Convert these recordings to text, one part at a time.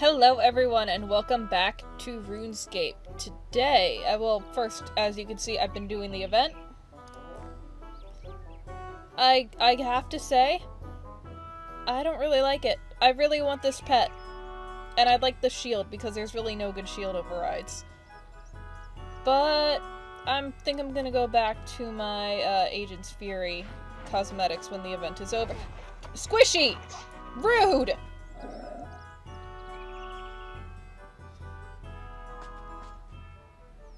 Hello everyone and welcome back to Runescape. Today, first, as you can see, I've been doing the event. I have to say, I don't really like it. I really want this pet. And I'd like the shield because there's really no good shield overrides. But I think I'm gonna go back to my Agent's Fury cosmetics when the event is over. Squishy! Rude!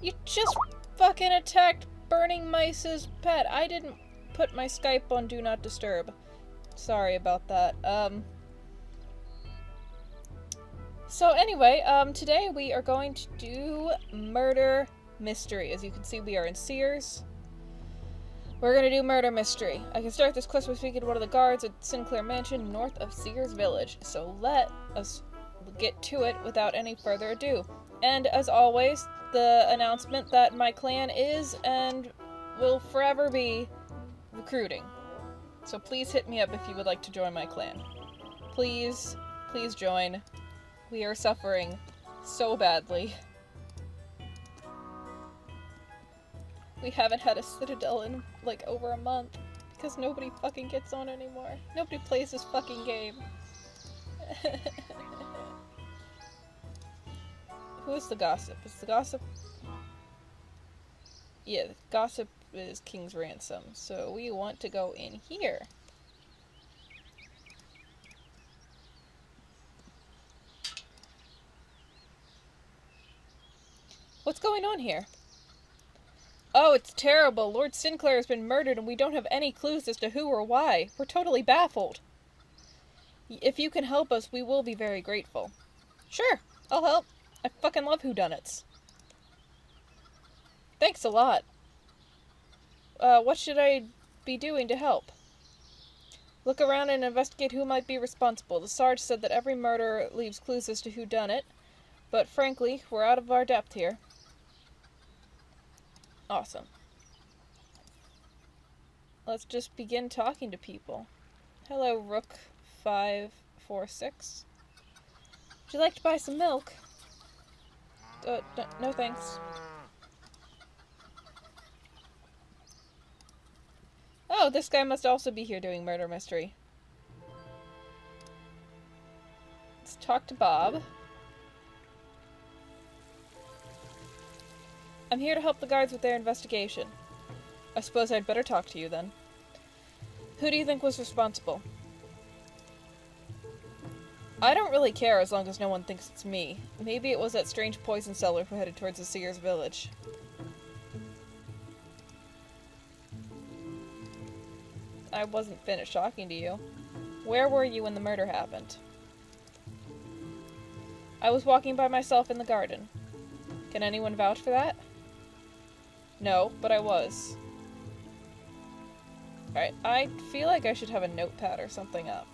You just fucking attacked Burning Mice's pet. I didn't put my Skype on Do Not Disturb. Sorry about that. So anyway, today we are going to do Murder Mystery. As you can see, we are in Sears. We're gonna do Murder Mystery. I can start this quest by speaking to one of the guards at Sinclair Mansion, north of Sears Village. So let us get to it without any further ado. And as always, the announcement that my clan is and will forever be recruiting. So please hit me up if you would like to join my clan. Please, please join. We are suffering so badly. We haven't had a Citadel in, like, over a month. Because nobody fucking gets on anymore. Nobody plays this fucking game. Who is the gossip? Is the gossip... Yeah, the gossip is King's Ransom. So we want to go in here. What's going on here? Oh, it's terrible. Lord Sinclair has been murdered and we don't have any clues as to who or why. We're totally baffled. If you can help us, we will be very grateful. Sure, I'll help. I fucking love whodunits. Thanks a lot. What should I be doing to help? Look around and investigate who might be responsible. The Sarge said that every murder leaves clues as to who done it, but frankly, we're out of our depth here. Awesome. Let's just begin talking to people. Hello, Rook 546. Would you like to buy some milk? No thanks. Oh, this guy must also be here doing Murder Mystery. Let's talk to Bob. I'm here to help the guards with their investigation. I suppose I'd better talk to you then. Who do you think was responsible? I don't really care as long as no one thinks it's me. Maybe it was that strange poison seller who headed towards the Sears Village. I wasn't finished talking to you. Where were you when the murder happened? I was walking by myself in the garden. Can anyone vouch for that? No, but I was. Alright, I feel like I should have a notepad or something up.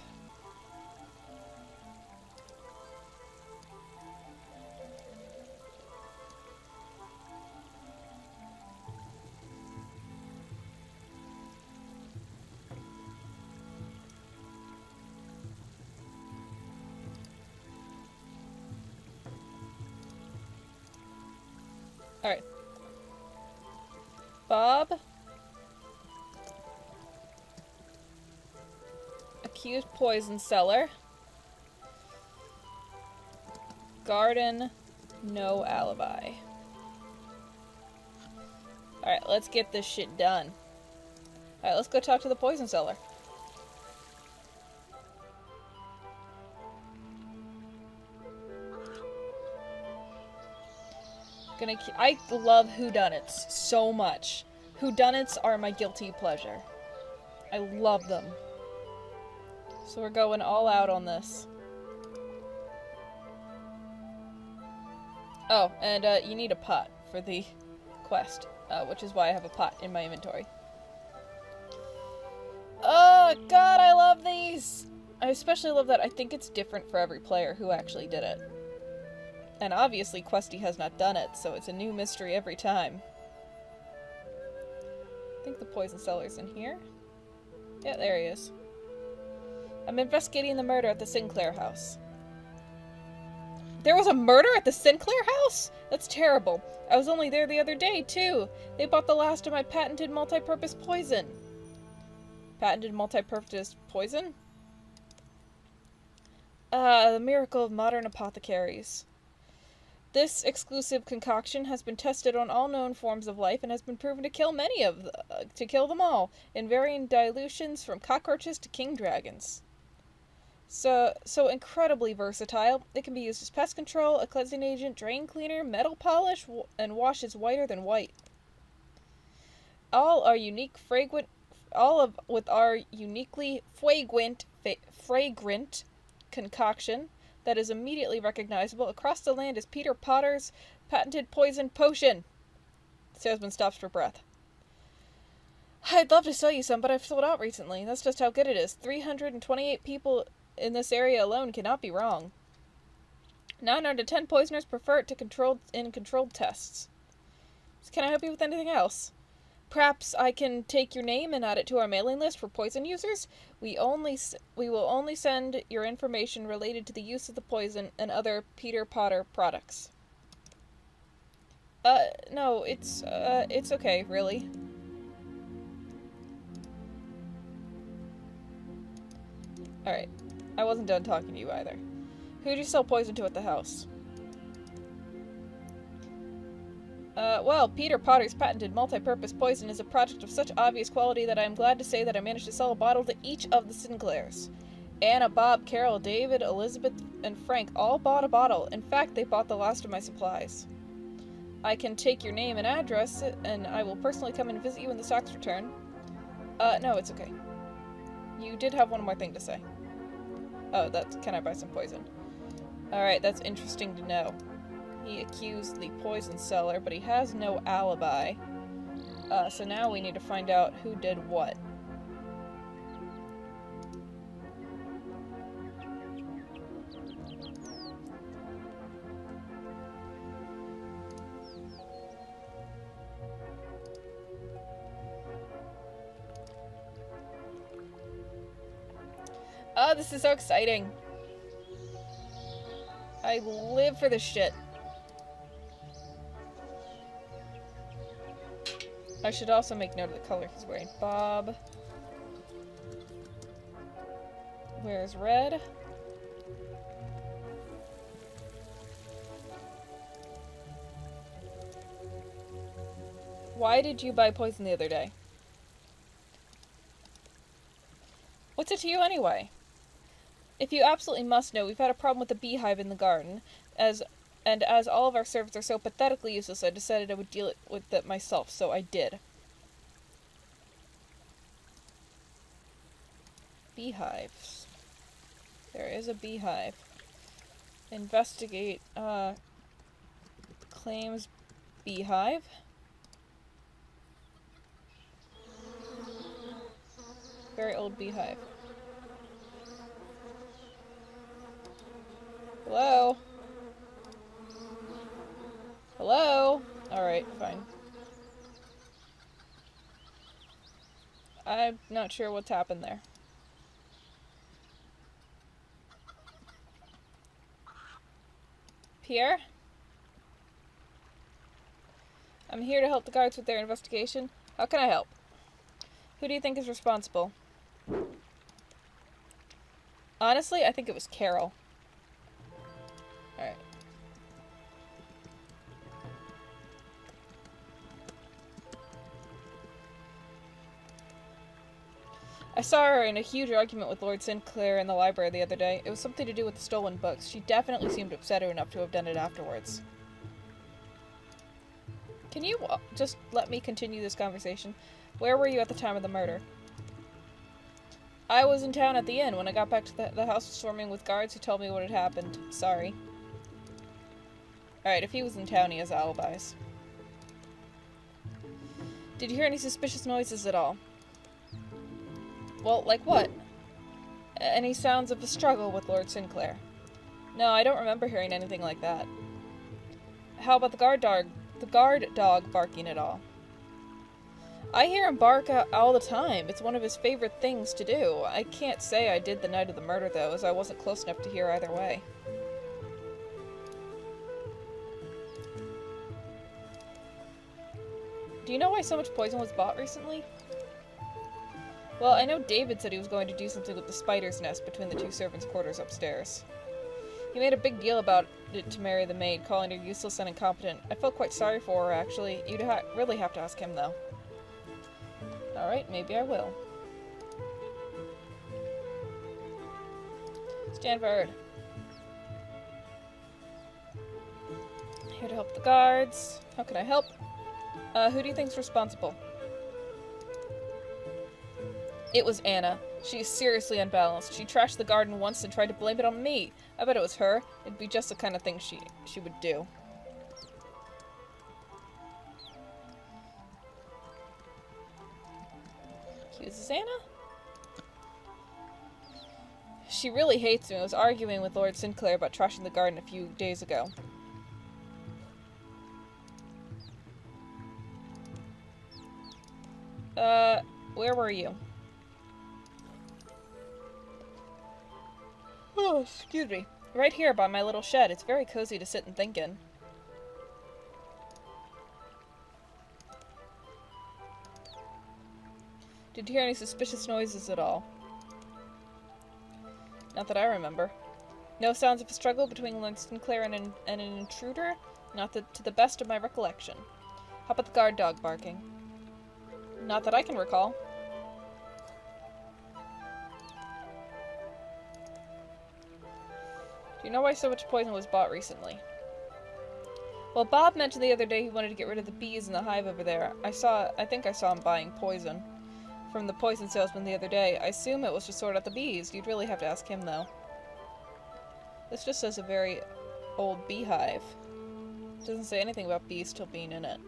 Alright. Bob. Accused poison seller. Garden, no alibi. Alright, let's get this shit done. Alright, let's go talk to the poison seller. I love whodunits so much. Whodunits are my guilty pleasure. I love them. So we're going all out on this. Oh, and you need a pot for the quest, which is why I have a pot in my inventory. Oh god, I love these! I especially love that I think it's different for every player who actually did it. And obviously Questy has not done it, so it's a new mystery every time. I think the poison seller's in here. Yeah, there he is. I'm investigating the murder at the Sinclair house. There was a murder at the Sinclair house? That's terrible. I was only there the other day, too. They bought the last of my patented multi-purpose poison. Patented multi-purpose poison? The miracle of modern apothecaries. This exclusive concoction has been tested on all known forms of life and has been proven to kill to kill them all, in varying dilutions from cockroaches to king dragons. So incredibly versatile. It can be used as pest control, a cleansing agent, drain cleaner, metal polish, and washes whiter than white. All with our uniquely fragrant concoction that is immediately recognizable across the land as Peter Potter's patented poison potion. The salesman stops for breath. I'd love to sell you some, but I've sold out recently. That's just how good it is. 328 people in this area alone cannot be wrong. 9 out of 10 poisoners prefer it to controlled tests. So can I help you with anything else? Perhaps I can take your name and add it to our mailing list for poison users? We will only send your information related to the use of the poison and other Peter Potter products. No, it's okay, really. Alright. I wasn't done talking to you either. Who'd you sell poison to at the house? Well, Peter Potter's patented multi-purpose poison is a product of such obvious quality that I am glad to say that I managed to sell a bottle to each of the Sinclairs. Anna, Bob, Carol, David, Elizabeth, and Frank all bought a bottle. In fact, they bought the last of my supplies. I can take your name and address, and I will personally come and visit you when the stocks return. No, it's okay. You did have one more thing to say. Oh, can I buy some poison? Alright, that's interesting to know. He accused the poison seller, but he has no alibi. So now we need to find out who did what. Oh, this is so exciting. I live for this shit. I should also make note of the color he's wearing. Bob wears red. Why did you buy poison the other day? What's it to you anyway? If you absolutely must know, we've had a problem with the beehive in the garden, as all of our servants are so pathetically useless, I decided I would deal with it myself, so I did. Beehives. There is a beehive. Investigate, claims beehive. Very old beehive. Hello? Hello? Alright, fine. I'm not sure what's happened there. Pierre? I'm here to help the guards with their investigation. How can I help? Who do you think is responsible? Honestly, I think it was Carol. Alright. I saw her in a huge argument with Lord Sinclair in the library the other day. It was something to do with the stolen books. She definitely seemed upset enough to have done it afterwards. Can you just let me continue this conversation? Where were you at the time of the murder? I was in town at the inn. When I got back to the house was swarming with guards who told me what had happened. Sorry. Alright, if he was in town, he has alibis. Did you hear any suspicious noises at all? Well, like what? Any sounds of a struggle with Lord Sinclair? No, I don't remember hearing anything like that. How about the guard dog barking at all? I hear him bark all the time. It's one of his favorite things to do. I can't say I did the night of the murder, though, as I wasn't close enough to hear either way. Do you know why so much poison was bought recently? Well, I know David said he was going to do something with the spider's nest between the two servants' quarters upstairs. He made a big deal about it to Mary the maid, calling her useless and incompetent. I felt quite sorry for her, actually. You'd really have to ask him, though. Alright, maybe I will. Stanford. Here to help the guards. How can I help? Who do you think's responsible? It was Anna. She's seriously unbalanced. She trashed the garden once and tried to blame it on me. I bet it was her. It'd be just the kind of thing she would do. Accuses Anna? She really hates me. I was arguing with Lord Sinclair about trashing the garden a few days ago. Where were you? Oh, excuse me. Right here by my little shed. It's very cozy to sit and think in. Did you hear any suspicious noises at all? Not that I remember. No sounds of a struggle between Lord Sinclair and an intruder? Not to the best of my recollection. How about the guard dog barking? Not that I can recall. Do you know why so much poison was bought recently? Well, Bob mentioned the other day he wanted to get rid of the bees in the hive over there. I think I saw him buying poison from the poison salesman the other day. I assume it was to sort out the bees. You'd really have to ask him, though. This just says a very old beehive. It doesn't say anything about bees still being in it.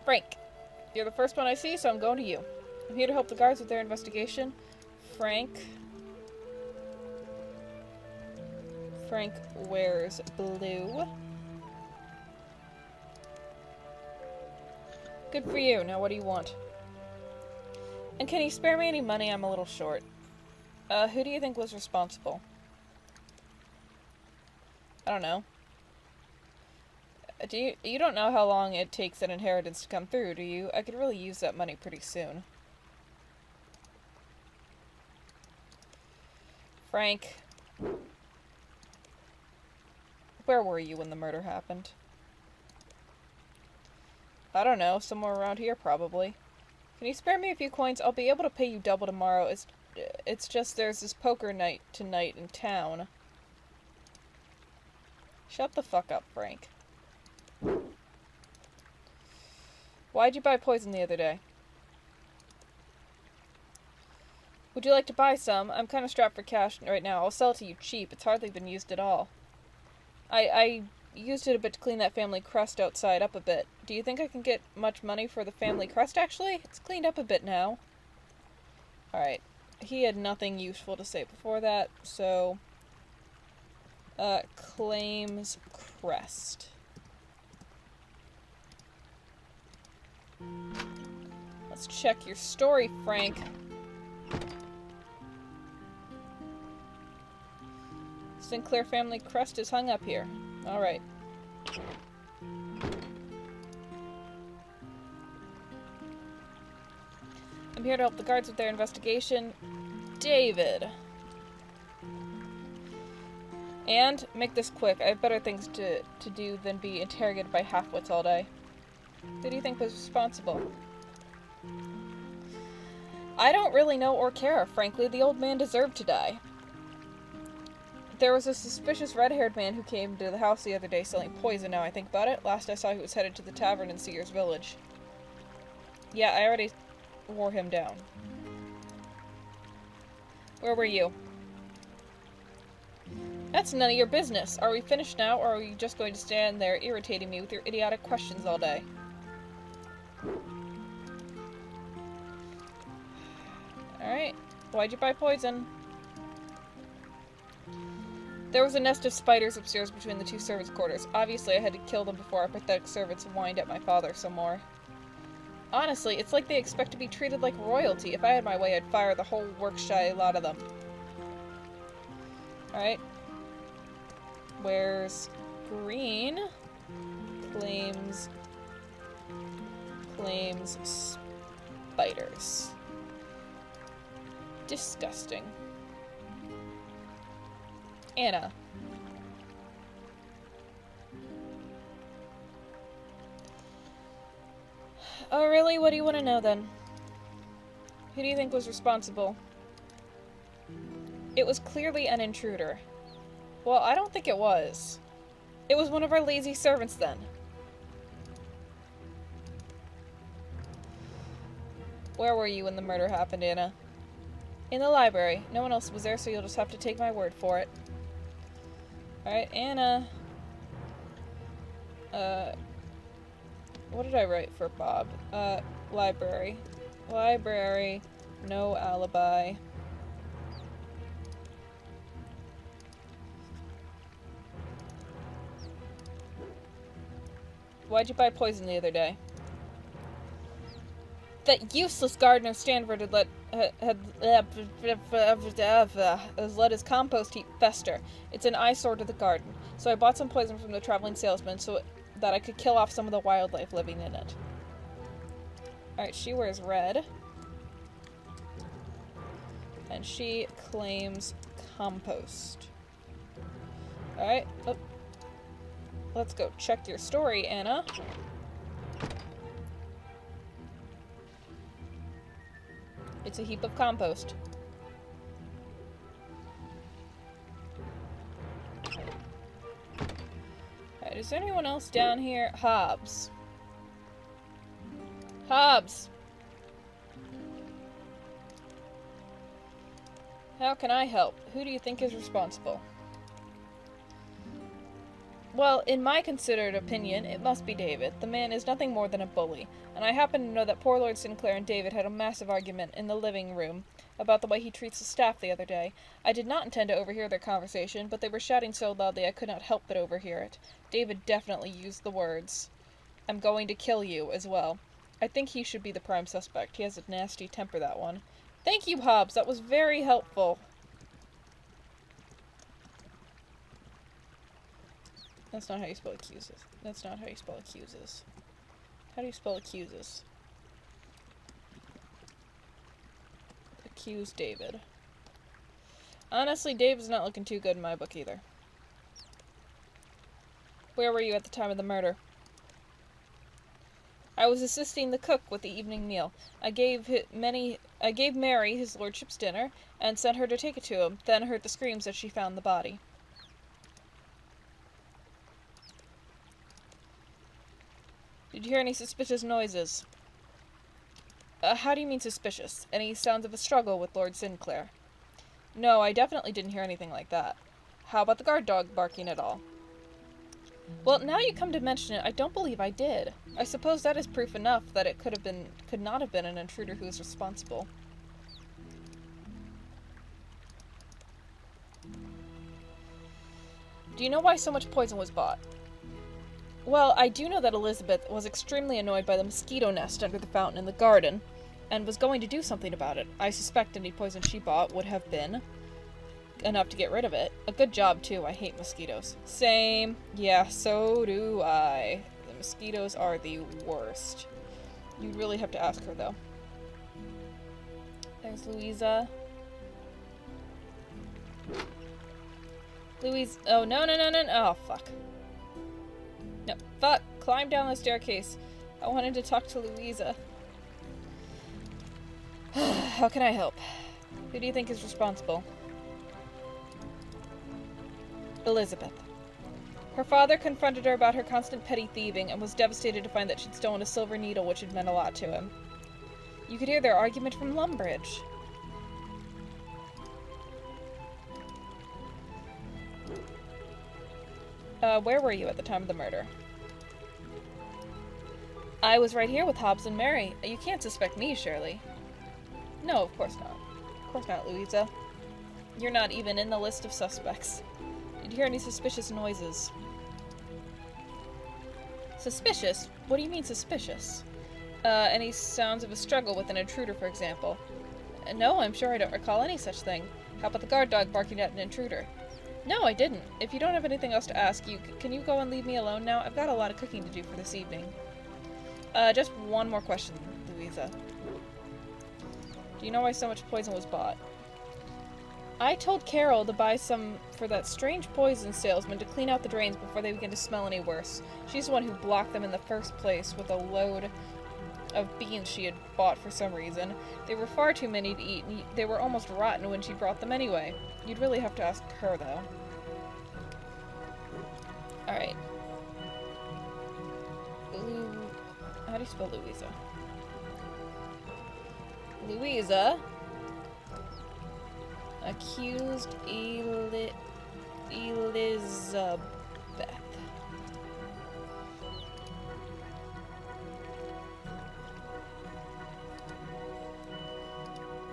Frank. You're the first one I see, so I'm going to you. I'm here to help the guards with their investigation. Frank wears blue. Good for you. Now what do you want? And can you spare me any money? I'm a little short. Who do you think was responsible? I don't know. You don't know how long it takes an inheritance to come through, do you? I could really use that money pretty soon. Frank. Where were you when the murder happened? I don't know, somewhere around here probably. Can you spare me a few coins? I'll be able to pay you double tomorrow. It's just there's this poker night tonight in town. Shut the fuck up, Frank. Why'd you buy poison the other day? Would you like to buy some? I'm kind of strapped for cash right now. I'll sell it to you cheap. It's hardly been used at all. I used it a bit to clean that family crest outside up a bit. Do you think I can get much money for the family crest, actually? It's cleaned up a bit now. Alright. He had nothing useful to say before that, so... claims crest. Let's check your story, Frank. Sinclair family crest is hung up here. Alright. I'm here to help the guards with their investigation. David. And, make this quick, I have better things to do than be interrogated by half-wits all day. Who do you think was responsible? I don't really know or care, frankly. The old man deserved to die. There was a suspicious red-haired man who came to the house the other day selling poison, now I think about it. Last I saw, he was headed to the tavern in Sears Village. Yeah, I already wore him down. Where were you? That's none of your business. Are we finished now, or are you just going to stand there irritating me with your idiotic questions all day? Alright. Why'd you buy poison? There was a nest of spiders upstairs between the two servants' quarters. Obviously, I had to kill them before our pathetic servants whined at my father some more. Honestly, it's like they expect to be treated like royalty. If I had my way, I'd fire the whole work-shy lot of them. Alright. Where's green? Claims spiders. Disgusting. Anna. Oh, really? What do you want to know, then? Who do you think was responsible? It was clearly an intruder. Well, I don't think it was. It was one of our lazy servants, then. Where were you when the murder happened, Anna? In the library. No one else was there, so you'll just have to take my word for it. Alright, Anna. What did I write for Bob? Library. Library. No alibi. Why'd you buy poison the other day? That useless gardener Stanford has let his compost heap fester. It's an eyesore to the garden. So I bought some poison from the traveling salesman so that I could kill off some of the wildlife living in it. Alright, she wears red. And she claims compost. Alright, let's go check your story, Anna. It's a heap of compost. Alright, is there anyone else down here? Hobbs. Hobbs! How can I help? Who do you think is responsible? Well, in my considered opinion, it must be David. The man is nothing more than a bully, and I happen to know that poor Lord Sinclair and David had a massive argument in the living room about the way he treats the staff the other day. I did not intend to overhear their conversation, but they were shouting so loudly I could not help but overhear it. David definitely used the words, "I'm going to kill you," as well. I think he should be the prime suspect. He has a nasty temper, that one. Thank you, Hobbs. That was very helpful. That's not how you spell accuses. That's not how you spell accuses. How do you spell accuses? Accuse David. Honestly, David's not looking too good in my book either. Where were you at the time of the murder? I was assisting the cook with the evening meal. I gave Mary his lordship's dinner, and sent her to take it to him, then heard the screams as she found the body. Did you hear any suspicious noises? How do you mean suspicious? Any sounds of a struggle with Lord Sinclair? No, I definitely didn't hear anything like that. How about the guard dog barking at all? Well, now you come to mention it, I don't believe I did. I suppose that is proof enough that it could not have been an intruder who was responsible. Do you know why so much poison was bought? Well, I do know that Elizabeth was extremely annoyed by the mosquito nest under the fountain in the garden, and was going to do something about it. I suspect any poison she bought would have been enough to get rid of it. A good job, too. I hate mosquitoes. Same. Yeah, so do I. The mosquitoes are the worst. You'd really have to ask her, though. There's Louisa. Louise. Oh, no. Oh, fuck. No, fuck. Climb down the staircase. I wanted to talk to Louisa. How can I help? Who do you think is responsible? Elizabeth. Her father confronted her about her constant petty thieving and was devastated to find that she'd stolen a silver needle, which had meant a lot to him. You could hear their argument from Lumbridge. Where were you at the time of the murder? I was right here with Hobbs and Mary. You can't suspect me, surely. No, of course not. Of course not, Louisa. You're not even in the list of suspects. Did you hear any suspicious noises? Suspicious? What do you mean suspicious? Any sounds of a struggle with an intruder, for example? No, I'm sure I don't recall any such thing. How about the guard dog barking at an intruder? No, I didn't. If you don't have anything else to ask, can you go and leave me alone now? I've got a lot of cooking to do for this evening. Just one more question, Louisa. Do you know why so much poison was bought? I told Carol to buy some for that strange poison salesman to clean out the drains before they begin to smell any worse. She's the one who blocked them in the first place with a load of beans she had bought for some reason. They were far too many to eat, and they were almost rotten when she brought them anyway. You'd really have to ask her, though. Alright. How do you spell Louisa? Louisa. Accused Elizabeth.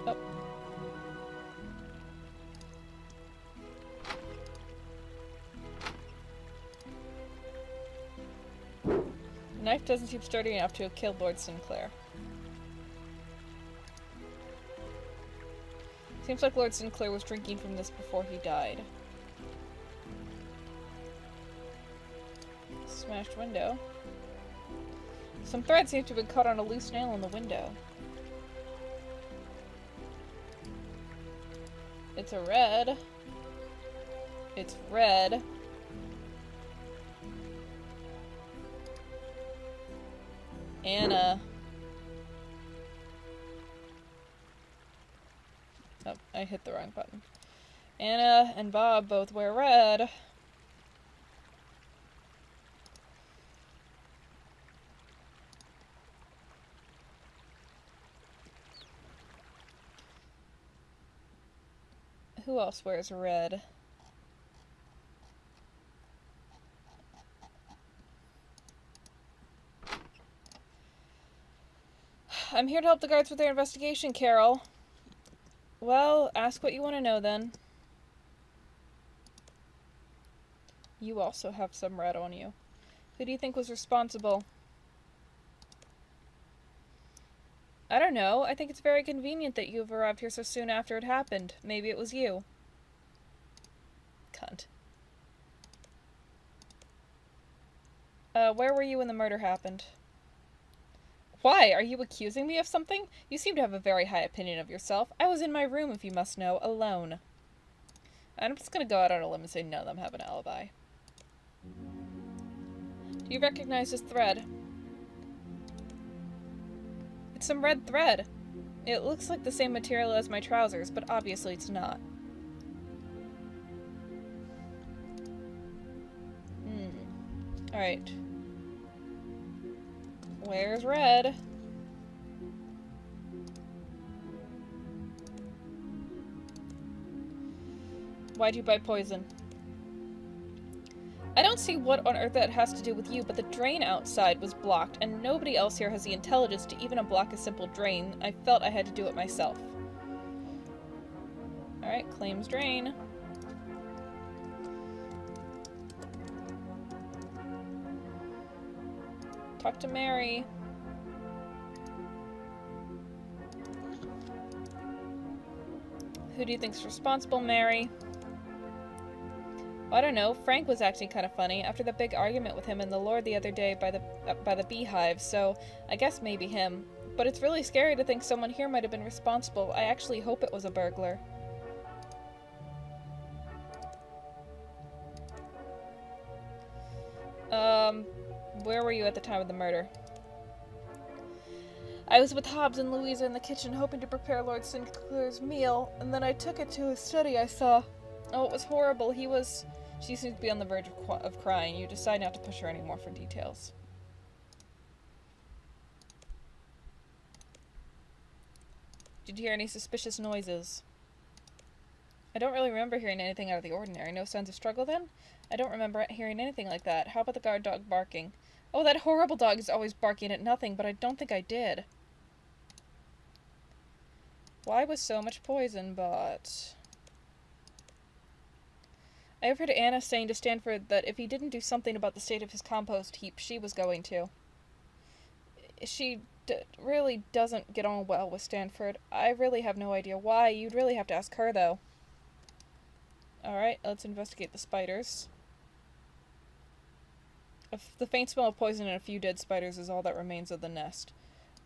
Oh. The knife doesn't seem sturdy enough to have killed Lord Sinclair. Seems like Lord Sinclair was drinking from this before he died. Smashed window. Some thread seems to have been caught on a loose nail in the window. It's a red. It's red. Anna. Oh, I hit the wrong button. Anna and Bob both wear red. Who else wears red? I'm here to help the guards with their investigation, Carol. Well, ask what you want to know, then. You also have some red on you. Who do you think was responsible? I don't know. I think it's very convenient that you have arrived here so soon after it happened. Maybe it was you. Cunt. Where were you when the murder happened? Why? Are you accusing me of something? You seem to have a very high opinion of yourself. I was in my room, if you must know, alone. I'm just gonna go out on a limb and say none of them have an alibi. Do you recognize this thread? It's some red thread. It looks like the same material as my trousers, but obviously it's not. Alright. Where's red? Why'd you buy poison? I don't see what on earth that has to do with you, but the drain outside was blocked, and nobody else here has the intelligence to even unblock a simple drain. I felt I had to do it myself. Alright, claims drain. Talk to Mary. Who do you think's responsible, Mary? Well, I don't know. Frank was acting kind of funny after the big argument with him and the Lord the other day by the beehive, so I guess maybe him. But it's really scary to think someone here might have been responsible. I actually hope it was a burglar. Where were you at the time of the murder? I was with Hobbs and Louisa in the kitchen, hoping to prepare Lord Sinclair's meal, and then I took it to his study. I saw... Oh, it was horrible. She seems to be on the verge of crying. You decide not to push her anymore for details. Did you hear any suspicious noises? I don't really remember hearing anything out of the ordinary. No signs of struggle, then? I don't remember hearing anything like that. How about the guard dog barking? Oh, that horrible dog is always barking at nothing, but I don't think I did. Why was so much poison bought? I overheard Anna saying to Stanford that if he didn't do something about the state of his compost heap, she was going to. She really doesn't get on well with Stanford. I really have no idea why. You'd really have to ask her, though. Alright, let's investigate the spiders. The faint smell of poison and a few dead spiders is all that remains of the nest.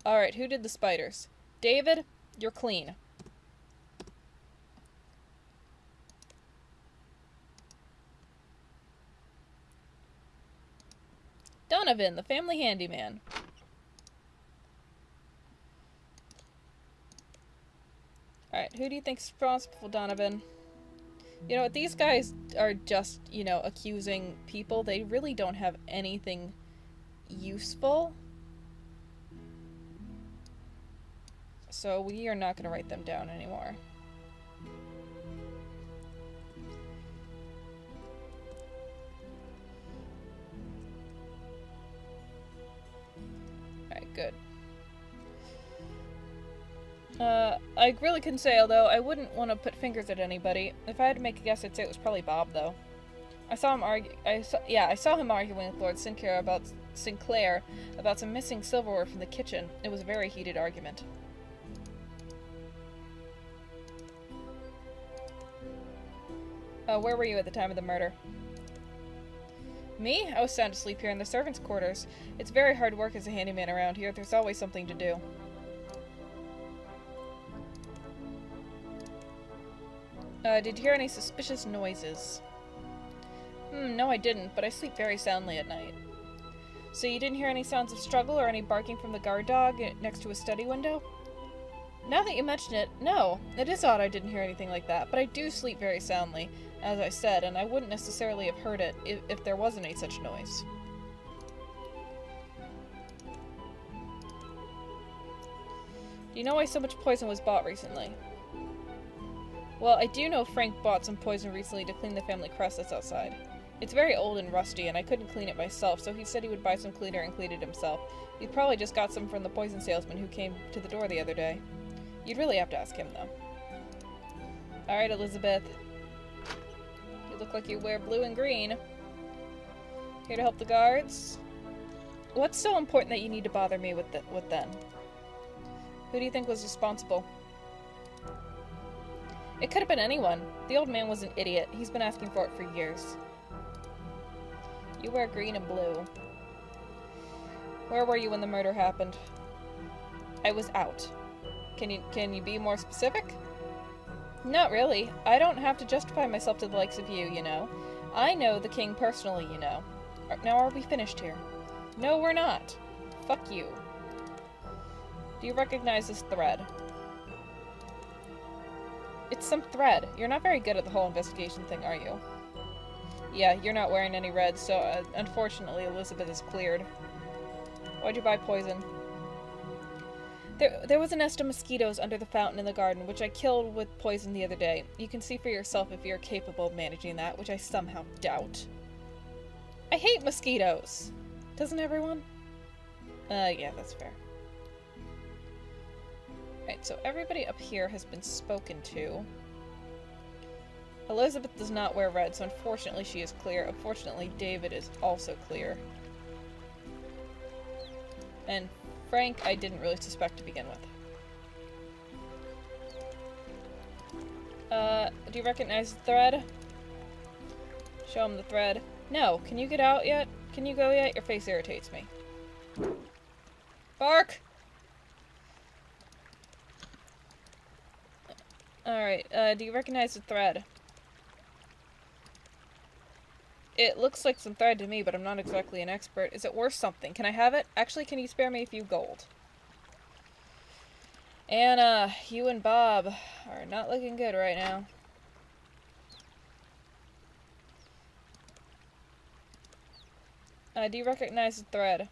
Alright, who did the spiders? David, you're clean. Donovan, the family handyman. Alright, who do you think's responsible, Donovan? You know what, these guys are just, you know, accusing people. They really don't have anything useful. So we are not going to write them down anymore. Alright, good. I really couldn't say, although I wouldn't want to put fingers at anybody. If I had to make a guess, I'd say it was probably Bob, though. I saw him arguing with Lord Sinclair about some missing silverware from the kitchen. It was a very heated argument. Where were you at the time of the murder? Me? I was sound asleep here in the servants' quarters. It's very hard work as a handyman around here. There's always something to do. Did you hear any suspicious noises? No, I didn't, but I sleep very soundly at night. So you didn't hear any sounds of struggle or any barking from the guard dog next to a study window? Now that you mention it, no. It is odd I didn't hear anything like that, but I do sleep very soundly, as I said, and I wouldn't necessarily have heard it if there wasn't any such noise. Do you know why so much poison was bought recently? Well, I do know Frank bought some poison recently to clean the family crest that's outside. It's very old and rusty, and I couldn't clean it myself, so he said he would buy some cleaner and clean it himself. He probably just got some from the poison salesman who came to the door the other day. You'd really have to ask him, though. Alright, Elizabeth. You look like you wear blue and green. Here to help the guards? What's so important that you need to bother me with them? Who do you think was responsible? It could have been anyone. The old man was an idiot. He's been asking for it for years. You wear green and blue. Where were you when the murder happened? I was out. Can you be more specific? Not really. I don't have to justify myself to the likes of you, you know. I know the king personally, you know. Now are we finished here? No, we're not. Fuck you. Do you recognize this thread? It's some thread. You're not very good at the whole investigation thing, are you? Yeah, you're not wearing any red, so unfortunately Elizabeth is cleared. Why'd you buy poison? There was a nest of mosquitoes under the fountain in the garden, which I killed with poison the other day. You can see for yourself if you're capable of managing that, which I somehow doubt. I hate mosquitoes! Doesn't everyone? Yeah, that's fair. Right, so everybody up here has been spoken to. Elizabeth does not wear red, so unfortunately she is clear. Unfortunately, David is also clear. And Frank, I didn't really suspect to begin with. Do you recognize the thread? Show him the thread. No, can you get out yet? Can you go yet? Your face irritates me. Bark! Alright, do you recognize the thread? It looks like some thread to me, but I'm not exactly an expert. Is it worth something? Can I have it? Actually, can you spare me a few gold? Anna, you and Bob are not looking good right now. Do you recognize the thread?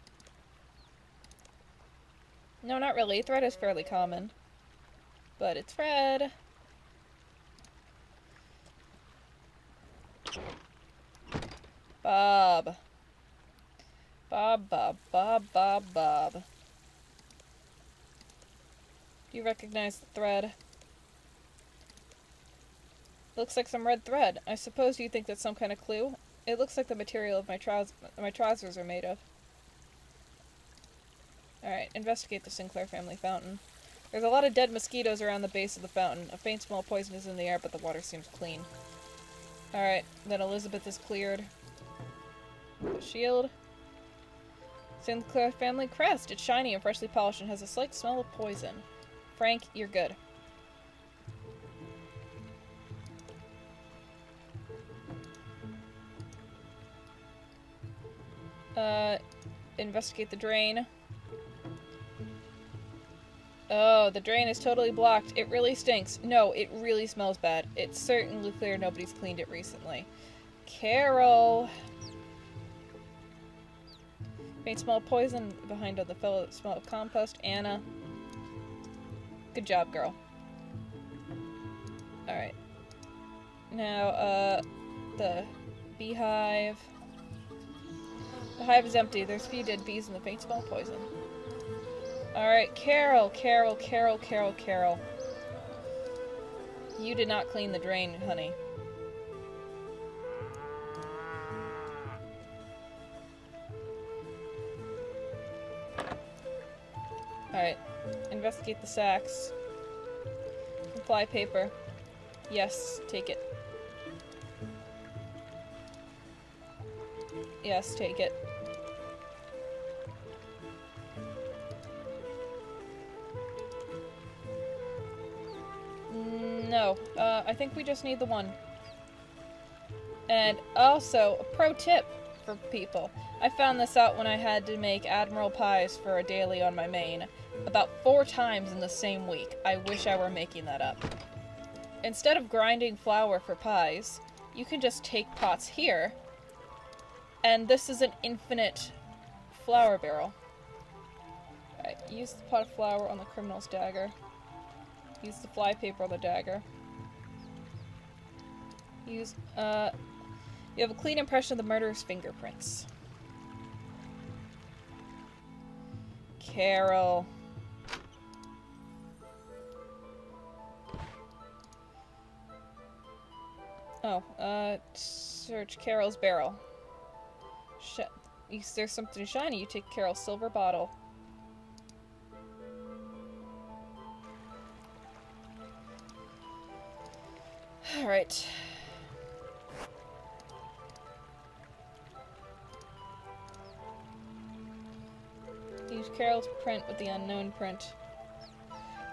No, not really. Thread is fairly common. But it's red. Bob. Bob. Do you recognize the thread? Looks like some red thread. I suppose you think that's some kind of clue? It looks like the material of my trousers are made of. Alright, investigate the Sinclair family fountain. There's a lot of dead mosquitoes around the base of the fountain. A faint smell of poison is in the air, but the water seems clean. Alright, then Elizabeth is cleared. The shield. Sinclair family crest. It's shiny and freshly polished and has a slight smell of poison. Frank, you're good. Investigate the drain. Oh, the drain is totally blocked. It really stinks. No, it really smells bad. It's certainly clear nobody's cleaned it recently. Carol! Faint smell of poison behind on the fellow smell of compost. Anna. Good job, girl. Alright. Now, the beehive. The hive is empty. There's a few dead bees and the faint smell of poison. Alright, Carol. You did not clean the drain, honey. Alright. Investigate the sacks. Fly paper. Yes, take it. Yes, take it. No. I think we just need the one. And also, a pro tip for people. I found this out when I had to make Admiral pies for a daily on my main. About 4 times in the same week. I wish I were making that up. Instead of grinding flour for pies, you can just take pots here, and this is an infinite flour barrel. Alright, use the pot of flour on the criminal's dagger. Use the fly paper on the dagger. Use, you have a clean impression of the murderer's fingerprints. Carol. Oh, search Carol's barrel. There's something shiny. You take Carol's silver bottle. Alright. Use Carol's print with the unknown print.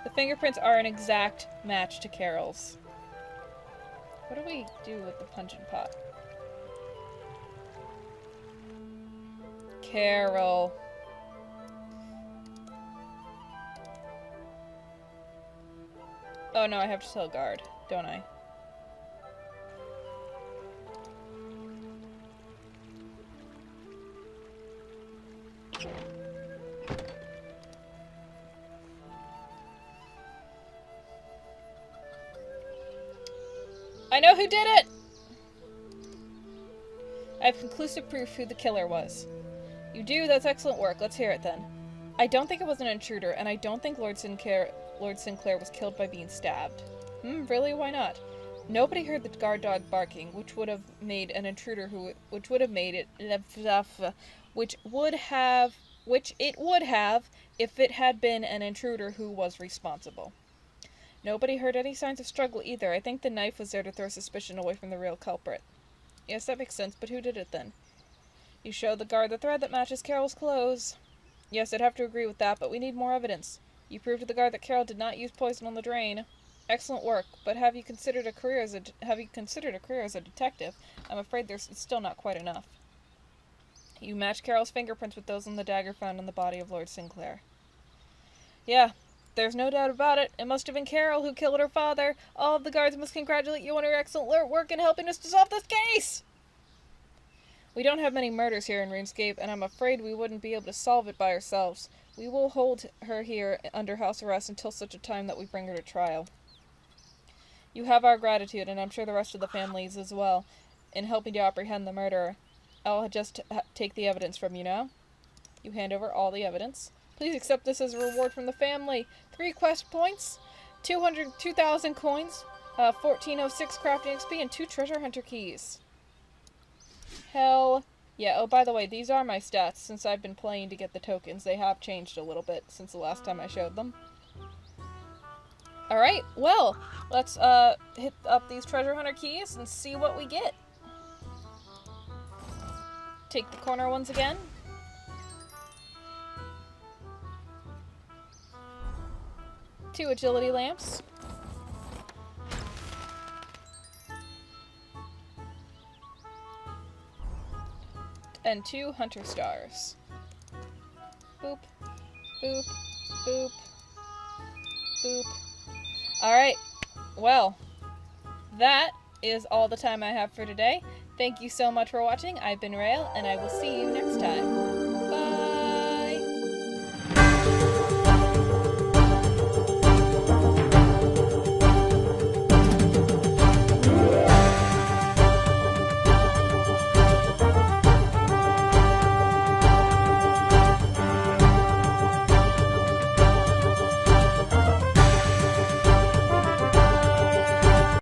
The fingerprints are an exact match to Carol's. What do we do with the puncheon pot? Carol. Oh no, I have to tell guard, don't I? I know who did it! I have conclusive proof who the killer was. You do? That's excellent work. Let's hear it then. I don't think it was an intruder, and I don't think Lord Sinclair was killed by being stabbed. Really? Why not? Nobody heard the guard dog barking, which would have made an intruder which it would have if it had been an intruder who was responsible. Nobody heard any signs of struggle either. I think the knife was there to throw suspicion away from the real culprit. Yes, that makes sense, but who did it then? You show the guard the thread that matches Carol's clothes. Yes, I'd have to agree with that, but we need more evidence. You proved to the guard that Carol did not use poison on the drain. Excellent work, but have you considered a career as a detective? I'm afraid it's still not quite enough. You match Carol's fingerprints with those on the dagger found on the body of Lord Sinclair. Yeah. There's no doubt about it. It must have been Carol who killed her father. All of the guards must congratulate you on your excellent work in helping us to solve this case! We don't have many murders here in Runescape, and I'm afraid we wouldn't be able to solve it by ourselves. We will hold her here under house arrest until such a time that we bring her to trial. You have our gratitude, and I'm sure the rest of the families as well, in helping to apprehend the murderer. I'll just take the evidence from you now. You hand over all the evidence. Please accept this as a reward from the family. 3 quest points, 2,000 coins, 1406 crafting XP, and 2 treasure hunter keys. Hell yeah. Oh, by the way, these are my stats since I've been playing to get the tokens. They have changed a little bit since the last time I showed them. Alright, well, let's hit up these treasure hunter keys and see what we get. Take the corner ones again. Two agility lamps. And 2 hunter stars. Boop, boop, boop, boop. Alright, well, that is all the time I have for today. Thank you so much for watching. I've been Rael, and I will see you next time.